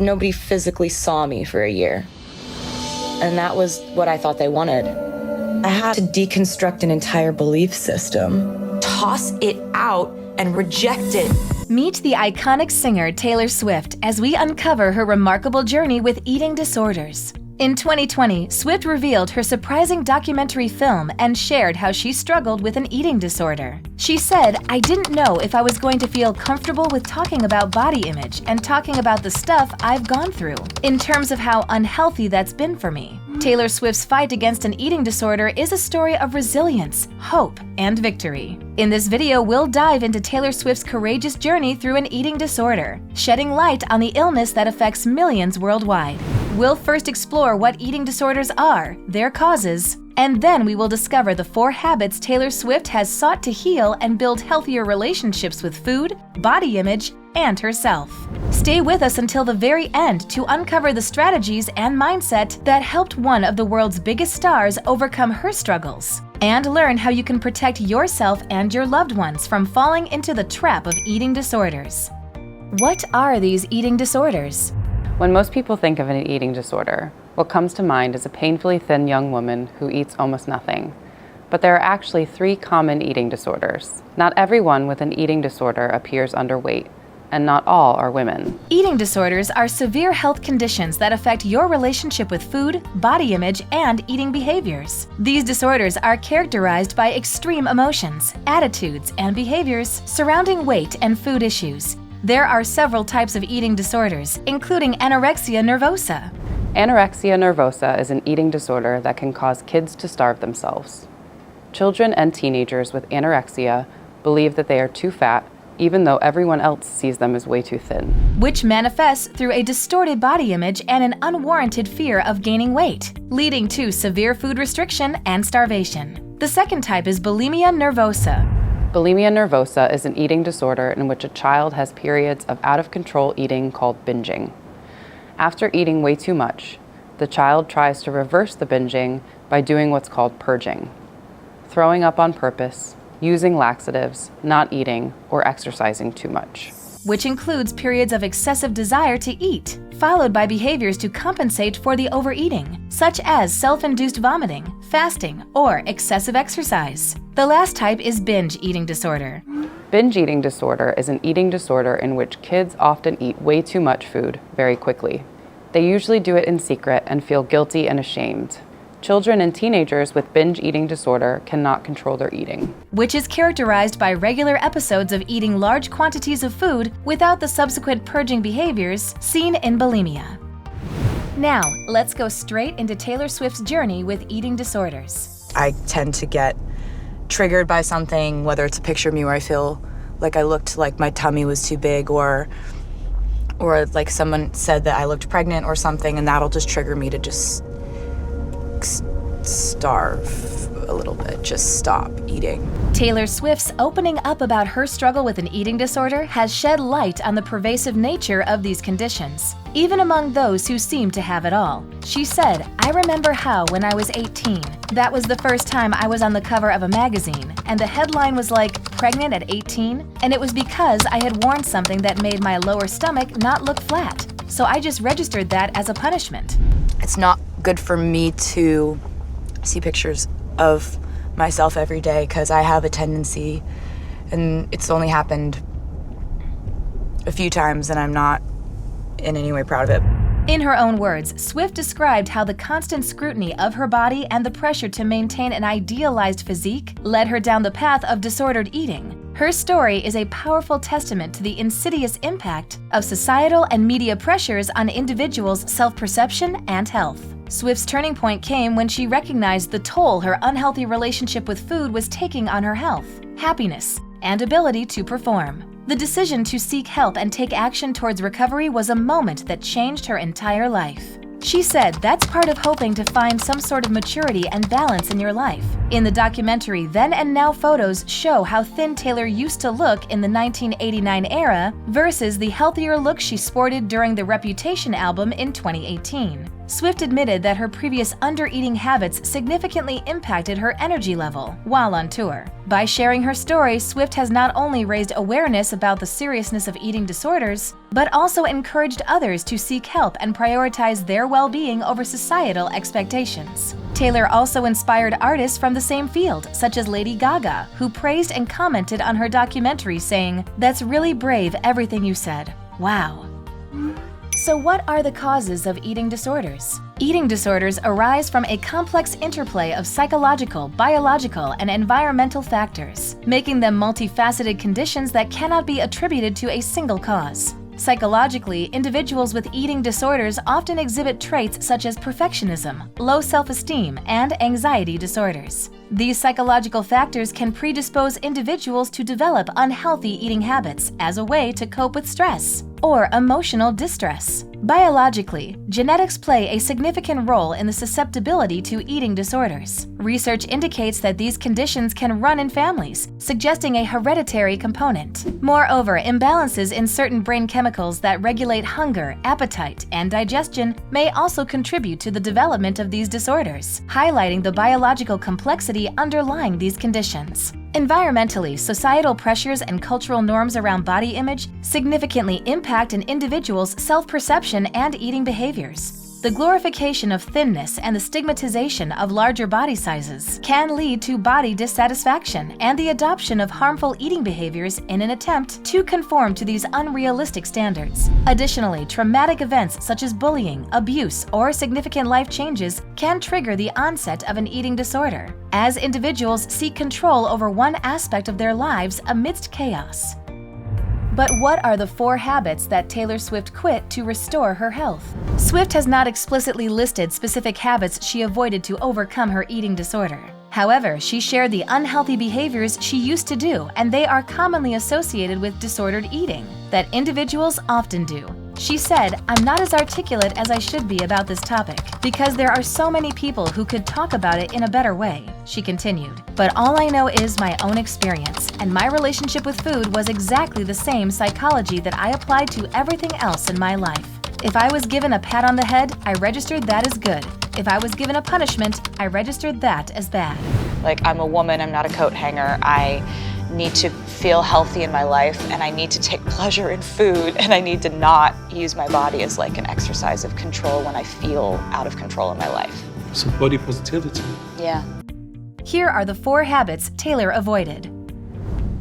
Nobody physically saw me for a year. And that was what I thought they wanted. I had to deconstruct an entire belief system, toss it out and reject it. Meet the iconic singer Tylor Swift as we uncover her remarkable journey with eating disorders. In 2020, Swift revealed her surprising documentary film and shared how she struggled with an eating disorder. She said, "I didn't know if I was going to feel comfortable with talking about body image and talking about the stuff I've gone through, in terms of how unhealthy that's been for me." Tylor Swift's fight against an eating disorder is a story of resilience, hope, and victory. In this video, we'll dive into Tylor Swift's courageous journey through an eating disorder, shedding light on the illness that affects millions worldwide. We'll first explore what eating disorders are, their causes, and then we will discover the 4 habits Tylor Swift has sought to heal and build healthier relationships with food, body image, and herself. Stay with us until the very end to uncover the strategies and mindset that helped one of the world's biggest stars overcome her struggles, and learn how you can protect yourself and your loved ones from falling into the trap of eating disorders. What are these eating disorders? When most people think of an eating disorder, what comes to mind is a painfully thin young woman who eats almost nothing. But there are actually 3 common eating disorders. Not everyone with an eating disorder appears underweight, and not all are women. Eating disorders are severe health conditions that affect your relationship with food, body image, and eating behaviors. These disorders are characterized by extreme emotions, attitudes, and behaviors surrounding weight and food issues. There are several types of eating disorders, including anorexia nervosa. Anorexia nervosa is an eating disorder that can cause kids to starve themselves. Children and teenagers with anorexia believe that they are too fat, even though everyone else sees them as way too thin. Which manifests through a distorted body image and an unwarranted fear of gaining weight, leading to severe food restriction and starvation. The second type is bulimia nervosa. Bulimia nervosa is an eating disorder in which a child has periods of out-of-control eating called binging. After eating way too much, the child tries to reverse the binging by doing what's called purging, throwing up on purpose, using laxatives, not eating, or exercising too much. Which includes periods of excessive desire to eat, followed by behaviors to compensate for the overeating, such as self-induced vomiting, fasting, or excessive exercise. The last type is binge eating disorder. Binge eating disorder is an eating disorder in which kids often eat way too much food very quickly. They usually do it in secret and feel guilty and ashamed. Children and teenagers with binge eating disorder cannot control their eating, which is characterized by regular episodes of eating large quantities of food without the subsequent purging behaviors seen in bulimia. Now, let's go straight into Tylor Swift's journey with eating disorders. I tend to get triggered by something, whether it's a picture of me where I feel like I looked like my tummy was too big, or like someone said that I looked pregnant or something, and that'll just trigger me to just starve a little bit, just stop eating. Tylor Swift's opening up about her struggle with an eating disorder has shed light on the pervasive nature of these conditions, even among those who seem to have it all. She said, "I remember how when I was 18, that was the first time I was on the cover of a magazine, and the headline was like, 'Pregnant at 18?' And it was because I had worn something that made my lower stomach not look flat. So I just registered that as a punishment." It's not good for me to see pictures of myself every day because I have a tendency, and it's only happened a few times, and I'm not in any way proud of it. In her own words, Swift described how the constant scrutiny of her body and the pressure to maintain an idealized physique led her down the path of disordered eating. Her story is a powerful testament to the insidious impact of societal and media pressures on individuals' self-perception and health. Swift's turning point came when she recognized the toll her unhealthy relationship with food was taking on her health, happiness, and ability to perform. The decision to seek help and take action towards recovery was a moment that changed her entire life. She said that's part of hoping to find some sort of maturity and balance in your life. In the documentary, Then and Now photos show how thin Tylor used to look in the 1989 era versus the healthier look she sported during the Reputation album in 2018. Swift admitted that her previous under-eating habits significantly impacted her energy level while on tour. By sharing her story, Swift has not only raised awareness about the seriousness of eating disorders, but also encouraged others to seek help and prioritize their well-being over societal expectations. Tylor also inspired artists from the same field, such as Lady Gaga, who praised and commented on her documentary, saying, "That's really brave, everything you said. Wow." So what are the causes of eating disorders? Eating disorders arise from a complex interplay of psychological, biological, and environmental factors, making them multifaceted conditions that cannot be attributed to a single cause. Psychologically, individuals with eating disorders often exhibit traits such as perfectionism, low self-esteem, and anxiety disorders. These psychological factors can predispose individuals to develop unhealthy eating habits as a way to cope with stress or emotional distress. Biologically, genetics play a significant role in the susceptibility to eating disorders. Research indicates that these conditions can run in families, suggesting a hereditary component. Moreover, imbalances in certain brain chemicals that regulate hunger, appetite, and digestion may also contribute to the development of these disorders, highlighting the biological complexity underlying these conditions. Environmentally, societal pressures and cultural norms around body image significantly impact an individual's self-perception and eating behaviors. The glorification of thinness and the stigmatization of larger body sizes can lead to body dissatisfaction and the adoption of harmful eating behaviors in an attempt to conform to these unrealistic standards. Additionally, traumatic events such as bullying, abuse, or significant life changes can trigger the onset of an eating disorder, as individuals seek control over one aspect of their lives amidst chaos. But what are the 4 habits that Tylor Swift quit to restore her health? Swift has not explicitly listed specific habits she avoided to overcome her eating disorder. However, she shared the unhealthy behaviors she used to do, and they are commonly associated with disordered eating that individuals often do. She said, "I'm not as articulate as I should be about this topic because there are so many people who could talk about it in a better way." She continued, "But all I know is my own experience, and my relationship with food was exactly the same psychology that I applied to everything else in my life. If I was given a pat on the head, I registered that as good. If I was given a punishment, I registered that as bad." Like, I'm a woman, I'm not a coat hanger. I need to feel healthy in my life, and I need to take pleasure in food, and I need to not use my body as like an exercise of control when I feel out of control in my life. So body positivity. Yeah. Here are the 4 habits Tylor avoided.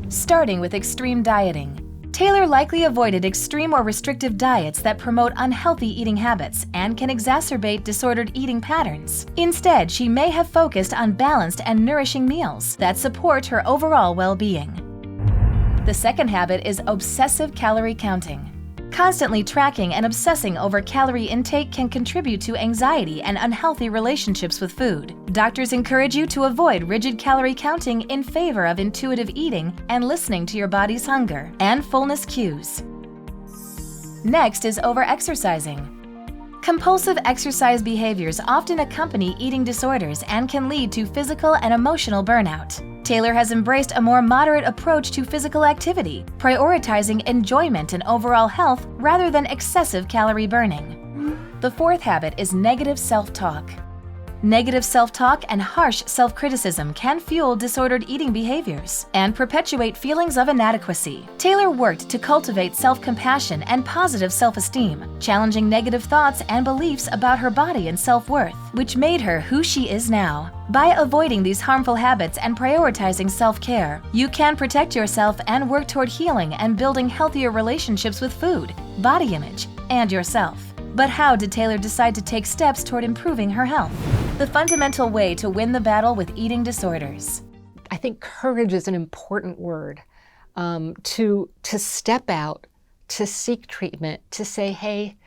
Starting with extreme dieting. Tylor likely avoided extreme or restrictive diets that promote unhealthy eating habits and can exacerbate disordered eating patterns. Instead, she may have focused on balanced and nourishing meals that support her overall well-being. The second habit is obsessive calorie counting. Constantly tracking and obsessing over calorie intake can contribute to anxiety and unhealthy relationships with food. Doctors encourage you to avoid rigid calorie counting in favor of intuitive eating and listening to your body's hunger and fullness cues. Next is overexercising. Compulsive exercise behaviors often accompany eating disorders and can lead to physical and emotional burnout. Tylor has embraced a more moderate approach to physical activity, prioritizing enjoyment and overall health rather than excessive calorie burning. The 4th habit is negative self-talk. Negative self-talk and harsh self-criticism can fuel disordered eating behaviors and perpetuate feelings of inadequacy. Tylor worked to cultivate self-compassion and positive self-esteem, challenging negative thoughts and beliefs about her body and self-worth, which made her who she is now. By avoiding these harmful habits and prioritizing self-care, you can protect yourself and work toward healing and building healthier relationships with food, body image, and yourself. But how did Tylor decide to take steps toward improving her health? The fundamental way to win the battle with eating disorders. I think courage is an important word. To step out, to seek treatment, to say, hey,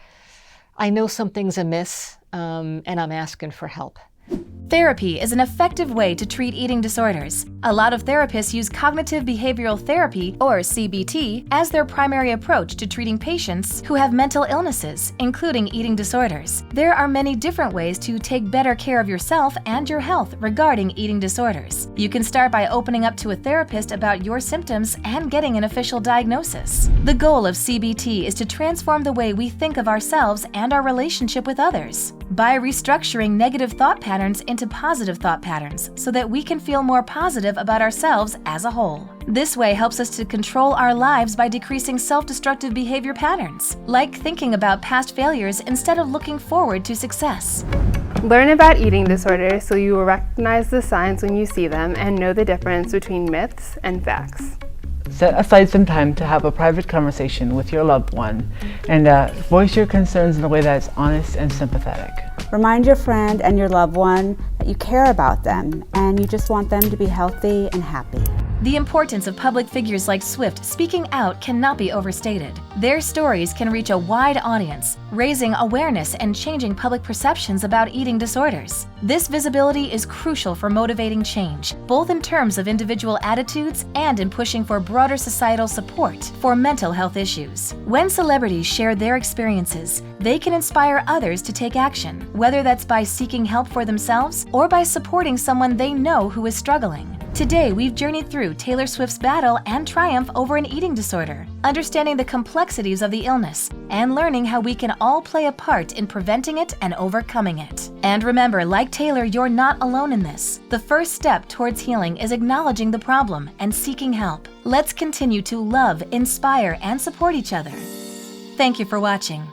I know something's amiss, and I'm asking for help. Therapy is an effective way to treat eating disorders, A lot of therapists use cognitive behavioral therapy, or CBT, as their primary approach to treating patients who have mental illnesses, including eating disorders. There are many different ways to take better care of yourself and your health regarding eating disorders. You can start by opening up to a therapist about your symptoms and getting an official diagnosis. The goal of CBT is to transform the way we think of ourselves and our relationship with others by restructuring negative thought patterns into positive thought patterns so that we can feel more positive about ourselves as a whole. This way helps us to control our lives by decreasing self-destructive behavior patterns, like thinking about past failures instead of looking forward to success. Learn about eating disorders so you will recognize the signs when you see them and know the difference between myths and facts. Set aside some time to have a private conversation with your loved one and voice your concerns in a way that's honest and sympathetic. Remind your friend and your loved one that you care about them and you just want them to be healthy and happy. The importance of public figures like Swift speaking out cannot be overstated. Their stories can reach a wide audience, raising awareness and changing public perceptions about eating disorders. This visibility is crucial for motivating change, both in terms of individual attitudes and in pushing for broader societal support for mental health issues. When celebrities share their experiences, they can inspire others to take action, whether that's by seeking help for themselves or by supporting someone they know who is struggling. Today, we've journeyed through Tylor Swift's battle and triumph over an eating disorder, understanding the complexities of the illness, and learning how we can all play a part in preventing it and overcoming it. And remember, like Tylor, you're not alone in this. The first step towards healing is acknowledging the problem and seeking help. Let's continue to love, inspire, and support each other. Thank you for watching.